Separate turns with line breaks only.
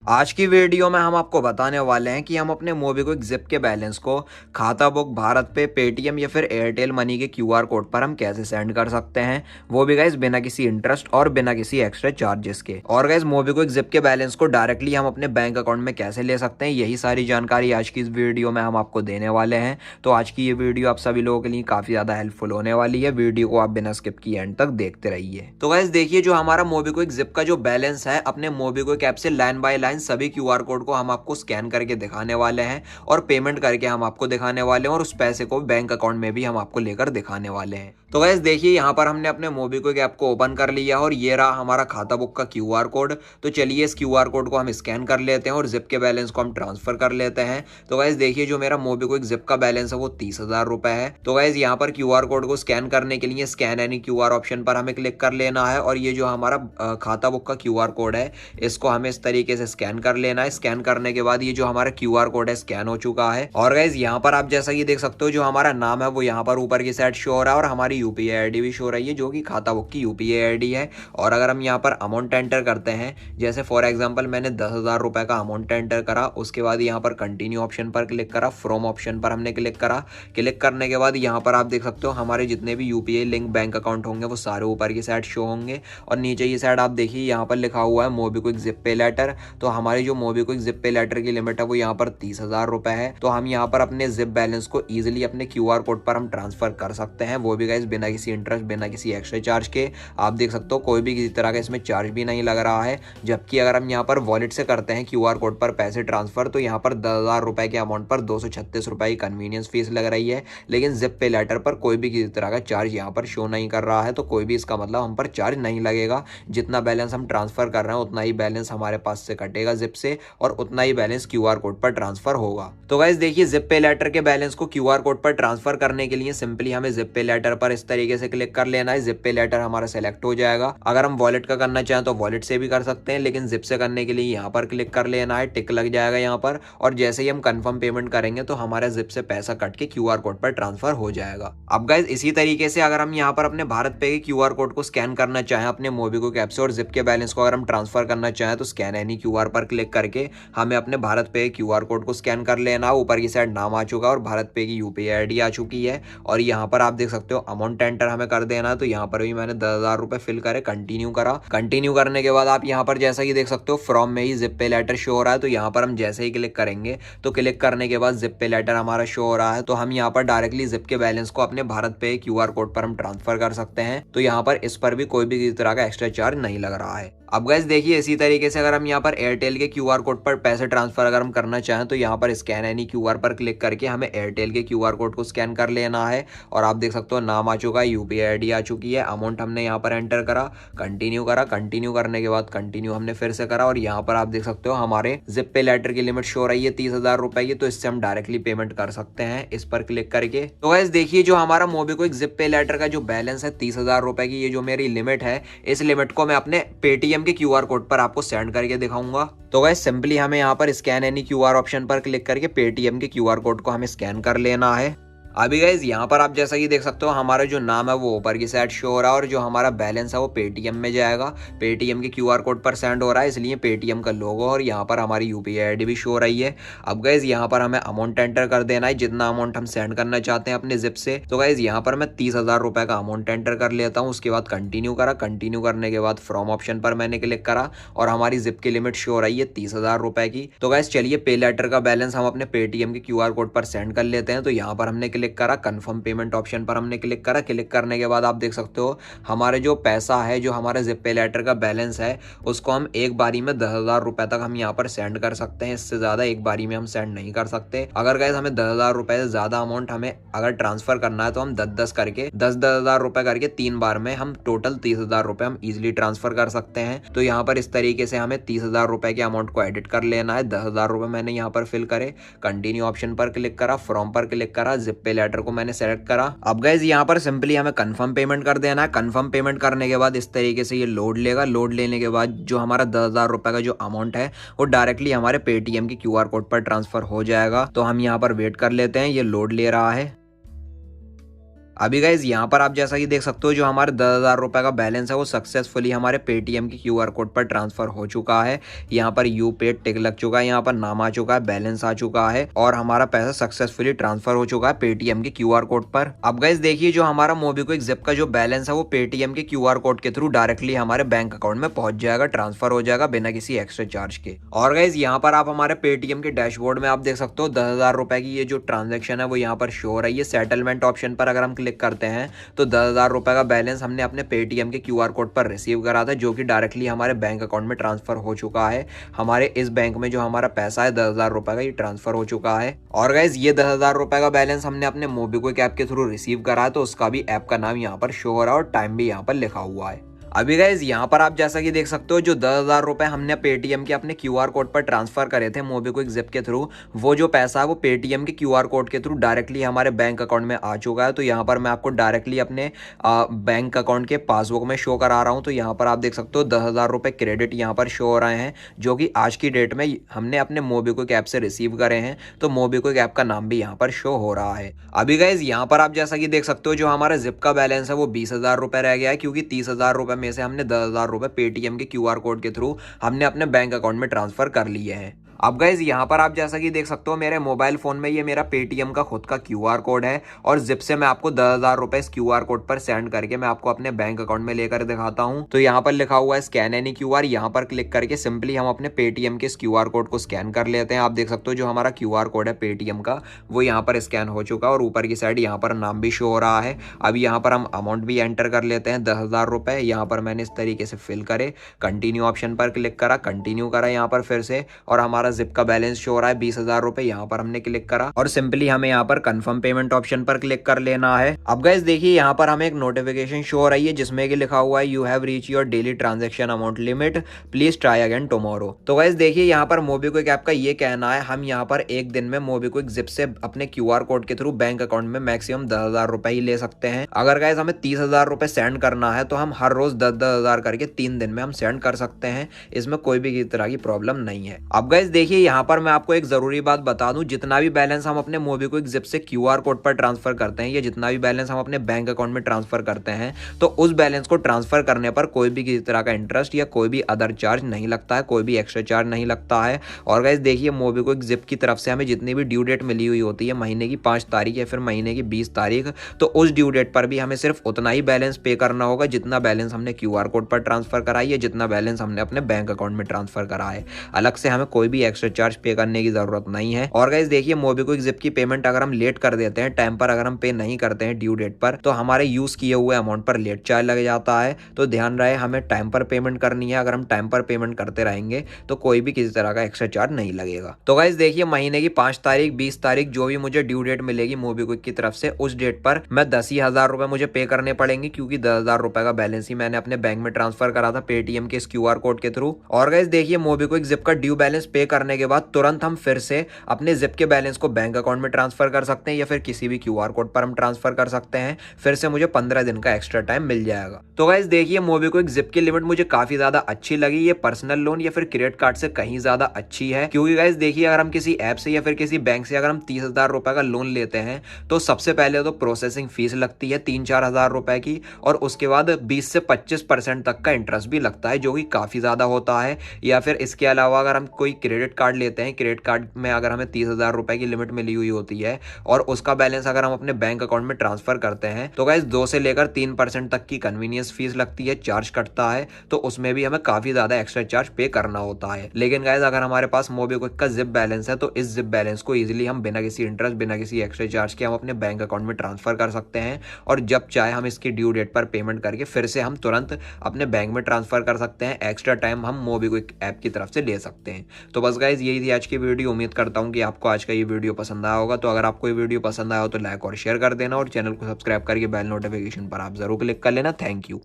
आज की वीडियो में हम आपको बताने वाले हैं कि हम अपने मोबीक्विक जिप के बैलेंस को खाता बुक, भारत पे, पेटीएम या फिर एयरटेल मनी के क्यूआर कोड पर हम कैसे सेंड कर सकते हैं, वो भी गाइस बिना किसी इंटरेस्ट और बिना किसी एक्स्ट्रा चार्जेस के। और गाइस मोबीक्विक जिप के बैलेंस को डायरेक्टली हम अपने बैंक अकाउंट में कैसे ले सकते हैं, यही सारी जानकारी आज की इस वीडियो में हम आपको देने वाले हैं। तो आज की ये वीडियो आप सभी लोगों के लिए काफी ज्यादा हेल्पफुल होने वाली है। वीडियो को आप बिना स्किप किए एंड तक देखते रहिए। तो गाइस देखिए, जो हमारा मोबीक्विक जिप का जो बैलेंस है, अपने मोबीक्विक ऐप से लाइन बाय लाइन सभी क्यूआर कोड को हम आपको स्कैन करके दिखाने वाले हैं और पेमेंट करके हम आपको दिखाने वाले हैं, और उस पैसे को बैंक अकाउंट में भी हम आपको लेकर दिखाने वाले हैं। तो गाइस देखिए, यहाँ पर हमने अपने मोबीक्विक ऐप को ओपन कर लिया और ये रहा हमारा खाता बुक का क्यूआर कोड। तो चलिए इस क्यूआर कोड को हम स्कैन कर लेते हैं और जिप के बैलेंस को हम ट्रांसफर कर लेते हैं। तो गाइस देखिए, जो मेरा मोबीक्विक जिप का बैलेंस है वो 30,000 रुपए है। तो गाइस यहाँ पर क्यूआर कोड को स्कैन करने के लिए स्कैन एनी क्यूआर ऑप्शन पर हमें क्लिक कर लेना है, और ये जो हमारा खाता बुक का क्यूआर कोड है इसको हमें इस तरीके से स्कैन कर लेना है। स्कैन करने के बाद ये जो हमारा क्यूआर कोड है स्कैन हो चुका है। और गाइस यहाँ पर आप जैसा कि देख सकते हो, जो हमारा नाम है वो यहाँ पर ऊपर की साइड शो हो रहा है और हमारी यूपीआई आईडी भी शो हो रही है, जो कि खाता बुक की यूपीआई आईडी है। और अगर हम यहाँ पर अमाउंट एंटर करते हैं, जैसे फॉर एग्जांपल मैंने 10,000 रुपए का अमाउंट एंटर करा, उसके बाद यहाँ पर कंटिन्यू ऑप्शन पर क्लिक करा, फ्रॉम ऑप्शन पर हमने क्लिक करा। क्लिक करने के बाद यहाँ पर आप देख सकते हो हमारे जितने भी यूपीआई लिंक बैंक अकाउंट होंगे वो सारे ऊपर की साइड शो होंगे। और नीचे ये साइड आप देखिए, यहाँ पर लिखा हुआ है मोबीक्विक जिप पे लेटर। तो हमारी जो मोबीक्विक जिप पे लेटर की लिमिट है वो यहाँ पर 30,000 रुपए है। तो हम यहाँ पर अपने जिप बैलेंस को इजीली अपने क्यूआर कोड पर हम ट्रांसफर कर सकते हैं, वो भी गाइस बिना किसी इंटरेस्ट, बिना किसी एक्स्ट्रा चार्ज के। आप देख सकते हो कोई भी किसी तरह का इसमें चार्ज भी नहीं लग रहा है। जबकि अगर हम यहाँ पर वॉलेट से करते हैं क्यूआर कोड पर पैसे ट्रांसफर, तो यहाँ पर 10,000 रुपए के अमाउंट पर 236 रुपए की कन्वीनियंस फीस लग रही है। लेकिन जिप पे लेटर पर कोई भी किसी तरह का चार्ज यहाँ पर शो नहीं कर रहा है, तो कोई भी इसका मतलब हम पर चार्ज नहीं लगेगा। जितना बैलेंस हम ट्रांसफर कर रहे हैं उतना ही बैलेंस हमारे पास से कटेगा जिप से, और उतना ही बैलेंस क्यूआर कोड पर ट्रांसफर होगा। तो गाइस देखिए, जिप पे लेटर के बैलेंस को क्यूआर कोड पर ट्रांसफर करने के लिए सिंपली हमें जिप पे लेटर पर इस तरीके से क्लिक कर लेना है। जिप पे लेटर हमारा सेलेक्ट हो जाएगा। अगर हम वॉलेट का करना चाहें तो वॉलेट से भी कर सकते हैं, लेकिन जिप से करने के लिए यहाँ पर क्लिक कर लेना है, टिक लग जाएगा यहाँ पर। और जैसे ही हम कंफर्म पेमेंट करेंगे तो हमारे जिप से पैसा कट के क्यूआर कोड पर ट्रांसफर हो जाएगा। अब गाइस इसी तरीके से अगर हम यहाँ पर अपने भारत पे के क्यूआर कोड को स्कैन करना चाहें अपने मोबीक्विक ऐप से, और जिप के बैलेंस को अगर हम ट्रांसफर करना चाहें तो स्कैन एनी क्यूआर पर क्लिक करके हमें अपने भारत पे क्यूआर कोड को स्कैन कर लेना। ऊपर की साइड नाम आ चुका है और भारत पे की यूपीआई आईडी आ चुकी है। और यहाँ पर आप देख सकते हो अमाउंट एंटर हमें कर देना है। तो यहाँ पर भी मैंने 10,000 रुपए फिल करे, कंटिन्यू करा। कंटिन्यू करने के बाद आप यहाँ पर जैसा कि देख सकते हो फ्रॉम में ही जिप पे लेटर शो हो रहा है। तो यहाँ पर हम जैसे ही क्लिक करेंगे तो क्लिक करने के बाद जिप पे लेटर हमारा शो हो रहा है। तो हम यहाँ पर डायरेक्टली जिप के बैलेंस को अपने भारत पे क्यूआर कोड पर हम ट्रांसफर कर सकते हैं। तो यहाँ पर इस पर भी कोई भी किसी तरह का एक्स्ट्रा चार्ज नहीं लग रहा है। अब गाइस देखिए, इसी तरीके से अगर हम यहाँ पर एयरटेल के क्यूआर कोड पर पैसे ट्रांसफर अगर हम करना चाहें तो यहाँ पर स्कैन एनी क्यूआर पर क्लिक करके हमें एयरटेल के क्यूआर कोड को स्कैन कर लेना है। और आप देख सकते हो नाम आ चुका है, यूपीआई आईडी आ चुकी है, अमाउंट हमने यहाँ पर एंटर करा, कंटिन्यू करा। कंटिन्यू करने के बाद कंटिन्यू हमने फिर से करा, और यहाँ पर आप देख सकते हो हमारे जिप पे लेटर की लिमिट शो रही है 30,000 रुपए की। तो इससे हम डायरेक्टली पेमेंट कर सकते हैं इस पर क्लिक करके। तो गाइस देखिए, जो हमारा मोबीक्विक जिप पे लेटर का जो बैलेंस है 30,000 रुपए की, ये जो मेरी लिमिट है, इस लिमिट को मैं अपने पेटीएम के क्यूआर कोड पर आपको सेंड करके दिखाऊंगा। तो गाइस सिंपली हमें यहाँ पर स्कैन एनी क्यूआर ऑप्शन पर क्लिक करके पेटीएम के क्यूआर कोड को हमें स्कैन कर लेना है। अभी गाइज यहाँ पर आप जैसा कि देख सकते हो हमारा जो नाम है वो ऊपर की साइड शो हो रहा है, और जो हमारा बैलेंस है वो पेटीएम में जाएगा। पेटीएम के क्यूआर कोड पर सेंड हो रहा है, इसलिए पेटीएम का लोगो, और यहाँ पर हमारी यूपीआई आईडी भी शो हो रही है। अब गाइज यहाँ पर हमें अमाउंट एंटर कर देना है, जितना अमाउंट हम सेंड करना चाहते हैं अपने जिप से। तो गाइज यहाँ पर मैं 30,000 रुपए का अमाउंट एंटर कर लेता हूँ। उसके बाद कंटिन्यू करा। कंटिन्यू करने के बाद फ्रॉम ऑप्शन पर मैंने क्लिक करा, और हमारी जिप की लिमिट शो हो रही है 30,000 रुपए की। तो गाइज चलिए पे लेटर का बैलेंस हम अपने पेटीएम के क्यूआर कोड पर सेंड कर लेते हैं। तो यहाँ पर हमने क्लिक करा, कन्फर्म पेमेंट ऑप्शन पर हमने क्लिक करा। क्लिक करने के बाद आप देख सकते हो हमारे जो पैसा है, जो हमारा जिप पे लेटर का बैलेंस है, उसको हम एक बारी में 10,000 रुपए तक हम यहाँ पर सेंड कर सकते हैं। इससे ज्यादा एक बारी में हम सेंड नहीं कर सकते। अगर गाइस हमें 10,000 रुपए से ज्यादा अमाउंट हमें अगर ट्रांसफर करना है तो हम 10-10 करके 10,000 रुपए करके 3 बार में हम टोटल 30,000 रुपए हम इजिली ट्रांसफर कर सकते हैं। तो यहाँ पर इस तरीके से हमें 30,000 रुपए के अमाउंट को एडिट कर लेना है। 10,000 रुपए मैंने यहाँ पर फिल करे, कंटिन्यू ऑप्शन पर क्लिक करा, फ्रॉम पर क्लिक करा, जिप पे लेटर को मैंने सेलेक्ट करा। अब गाइज यहाँ पर सिंपली हमें कंफर्म पेमेंट कर देना है। कंफर्म पेमेंट करने के बाद इस तरीके से ये लोड लेगा। लोड लेने के बाद जो हमारा 10,000 रुपए का जो अमाउंट है वो डायरेक्टली हमारे पेटीएम के क्यूआर कोड पर ट्रांसफर हो जाएगा। तो हम यहाँ पर वेट कर लेते हैं, ये लोड ले रहा है। अभी गाइज यहाँ पर आप जैसा कि देख सकते हो जो हमारे 10,000 रुपये का बैलेंस है वो सक्सेसफुली हमारे पेटीएम के क्यूआर कोड पर ट्रांसफर हो चुका है। यहाँ पर यूपे टिक लग चुका है, यहाँ पर नाम आ चुका है, बैलेंस आ चुका है और हमारा पैसा सक्सेसफुली ट्रांसफर हो चुका है पेटीएम के क्यूआर कोड पर। अब गाइज देखिए जो हमारा मोबीक्विक जिप का जो बैलेंस है वो पेटीएम के क्यूआर कोड के थ्रू डायरेक्टली हमारे बैंक अकाउंट में पहुंच जाएगा, ट्रांसफर हो जाएगा बिना किसी एक्स्ट्रा चार्ज के। और गाइज यहाँ पर आप हमारे पेटीएम के डैशबोर्ड में आप देख सकते हो 10,000 रुपए की ये जो ट्रांजेक्शन है वो यहाँ पर शो हो रही है। सेटलमेंट ऑप्शन पर अगर हम क्लिक करते हैं तो 10,000 रुपए का बैलेंस हमने अपने पेटीएम के क्यूआर कोड पर रिसीव करा था, जो कि डायरेक्टली हमारे बैंक अकाउंट में ट्रांसफर हो चुका है। हमारे इस बैंक में जो हमारा पैसा है 10,000 रुपए का, ये ट्रांसफर हो चुका है। और गाइज ये 10,000 रुपए का बैलेंस हमने अपने मोबीक्विक ऐप के थ्रू रिसीव करा है, तो उसका भी ऐप का नाम यहाँ पर शो हो रहा है और टाइम भी यहाँ पर लिखा हुआ है। अभी गाइज यहाँ पर आप जैसा कि देख सकते हो जो 10,000 रुपए हमने पेटीएम के अपने क्यूआर कोड पर ट्रांसफर करे थे मोबीक्विक जिप के थ्रू, वो जो पैसा है वो पेटीएम के क्यूआर कोड के थ्रू डायरेक्टली हमारे बैंक अकाउंट में आ चुका है। तो यहाँ पर मैं आपको डायरेक्टली अपने बैंक अकाउंट के पासबुक में शो करा रहा हूँ। तो यहाँ पर आप देख सकते हो 10,000 रुपए क्रेडिट यहाँ पर शो हो रहे हैं, जो कि आज की डेट में हमने अपने मोबीक्विक ऐप से रिसीव करे हैं। तो मोबीक्विक ऐप का नाम भी यहाँ पर शो हो रहा है। अभी गाइज यहाँ पर आप जैसा कि देख सकते हो जो हमारा जिप का बैलेंस है वो 20,000 रुपए रह गया है, क्योंकि 30,000 रुपए में से हमने 10,000 रुपए पेटीएम के क्यूआर कोड के थ्रू हमने अपने बैंक अकाउंट में ट्रांसफर कर लिए हैं। अब गाइज यहाँ पर आप जैसा कि देख सकते हो मेरे मोबाइल फोन में ये मेरा पेटीएम का खुद का क्यूआर कोड है और जिप से मैं आपको 10,000 रुपए इस क्यूआर कोड पर सेंड करके मैं आपको अपने बैंक अकाउंट में लेकर दिखाता हूँ। तो यहाँ पर लिखा हुआ है स्कैन एनी क्यूआर, यहाँ पर क्लिक करके सिंपली हम अपने पेटीएम के इस क्यूआर कोड को स्कैन कर लेते हैं। आप देख सकते हो जो हमारा क्यूआर कोड है पेटीएम का वो यहाँ पर स्कैन हो चुका है और ऊपर की साइड यहाँ पर नाम भी शो हो रहा है। अभी यहाँ पर हम अमाउंट भी एंटर कर लेते हैं 10,000 रुपए। यहाँ पर मैंने इस तरीके से फिल करे, कंटिन्यू ऑप्शन पर क्लिक करा, कंटिन्यू करा यहाँ पर फिर से, और हमारा जिप का बैलेंस शो हो रहा है 20,000 रुपए। यहाँ पर हमने क्लिक करा और सिंपली हमें यहाँ पर कंफर्म पेमेंट ऑप्शन पर क्लिक कर लेना है। अब गाइस देखिए यहाँ पर हमें एक नोटिफिकेशन शो हो रही है जिसमें कि लिखा हुआ है you have reach your daily transaction amount limit, please try again tomorrow. तो गाइस देखिए यहाँ पर मोबीक्विक ऐप का ये कहना है हम यहाँ पर एक दिन में मोबीक्विक जिप से अपने क्यूआर कोड के थ्रू बैंक अकाउंट में मैक्सिमम 10,000 रुपए ही ले सकते हैं। अगर गाइस हमें 30,000 रुपए सेंड करना है तो हम हर रोज 10,000 करके 3 दिन में हम सेंड कर सकते हैं, इसमें कोई भी तरह की प्रॉब्लम नहीं है। अब गाइस देखिए यहाँ पर मैं आपको एक जरूरी बात बता दूं, जितना भी बैलेंस हम अपने मोबीक्विक जिप से क्यूआर कोड पर ट्रांसफर करते हैं या जितना भी बैलेंस हम अपने बैंक अकाउंट में ट्रांसफर करते हैं, तो उस बैलेंस को ट्रांसफर करने पर कोई भी किसी तरह का इंटरेस्ट या कोई भी अदर चार्ज नहीं लगता है, कोई भी एक्स्ट्रा चार्ज नहीं लगता है। और गाइस देखिए मोबीक्विक जिप की तरफ से हमें जितनी भी ड्यू डेट मिली हुई होती है महीने की 5 तारीख या फिर महीने की 20 तारीख, तो उस ड्यू डेट पर भी हमें सिर्फ उतना ही बैलेंस पे करना होगा जितना बैलेंस हमने क्यूआर कोड पर ट्रांसफर करा है या जितना बैलेंस हमने अपने बैंक अकाउंट में ट्रांसफर करा है। अलग से हमें कोई भी एक्स्ट्रा चार्ज पे करने की जरूरत नहीं है। और गाइस देखिए मोबीक्विक जिप की पेमेंट अगर हम लेट कर देते हैं, टाइम पर अगर हम पे नहीं करते हैं ड्यू डेट पर, तो हमारे यूज किए हुए अमाउंट पर लेट चार्ज लग जाता है। तो ध्यान रहे हमें टाइम पर पेमेंट करनी है। अगर हम टाइम पर पेमेंट करते रहेंगे तो कोई भी किसी तरह का एक्स्ट्रा चार्ज नहीं लगेगा। तो गाइस देखिए महीने की 5 तारीख 20 तारीख जो भी मुझे ड्यू डेट मिलेगी मोबीक्विक की तरफ से, उस डेट पर मैं 10,000 रुपए मुझे पे करने पड़ेंगे, क्योंकि 10,000 रुपए का बैलेंस ही मैंने अपने बैंक में ट्रांसफर करा था पेटीएम के इस क्यूआर कोड के थ्रू। और गाइस देखिए मोबीक्विक जिप का ड्यू बैलेंस पे करने के बाद तुरंत हम फिर से अपने जिप के बैलेंस को बैंक अकाउंट में ट्रांसफर कर सकते हैं या फिर किसी भी क्यूआर कोड पर हम ट्रांसफर कर सकते हैं। फिर से मुझे 15 दिन का एक्स्ट्रा टाइम मिल जाएगा। तो गाइस देखिए मोबीक्विक जिप की लिमिट मुझे काफी ज्यादा अच्छी लगी। ये पर्सनल लोन या फिर क्रेडिट कार्ड से कहीं ज्यादा अच्छी है, क्योंकि गाइस देखिए अगर हम किसी ऐप से या फिर किसी बैंक से अगर हम 30,000 रुपए का लोन लेते हैं तो सबसे पहले तो प्रोसेसिंग फीस लगती है 3-4 हजार रुपए की, और उसके बाद 20 से 25% तक का इंटरेस्ट भी लगता है, जो कि काफी ज्यादा होता है। या फिर इसके अलावा अगर हम कोई क्रेडिट कार्ड लेते हैं, क्रेडिट कार्ड में अगर हमें 30,000 रुपए की लिमिट मिली हुई होती है और उसका बैलेंस अगर हम अपने बैंक अकाउंट में ट्रांसफर करते हैं तो गाइस 2 से लेकर 3% तक की कन्वीनियंस फीस लगती है, चार्ज कटता है। तो उसमें भी हमें काफी ज्यादा एक्स्ट्रा चार्ज पे करना होता है। लेकिन गाइस अगर हमारे पास मोबीक्विक का जिप बैलेंस है तो इस जिप बैलेंस को इजीली हम बिना किसी इंटरेस्ट बिना किसी एक्स्ट्रा चार्ज के हम अपने बैंक अकाउंट में ट्रांसफर कर सकते हैं, और जब चाहे हम इसकी ड्यू डेट पर पेमेंट करके फिर से हम तुरंत अपने बैंक में ट्रांसफर कर सकते हैं। एक्स्ट्रा टाइम हम मोबीक्विक ऐप की तरफ से ले सकते हैं। तो बस गाइस यही थी आज की वीडियो। उम्मीद करता हूँ कि आपको आज का ये वीडियो पसंद आया होगा। तो अगर आपको ये वीडियो पसंद आया हो तो लाइक और शेयर कर देना और चैनल को सब्सक्राइब करके बेल नोटिफिकेशन पर आप जरूर क्लिक कर लेना। Thank you.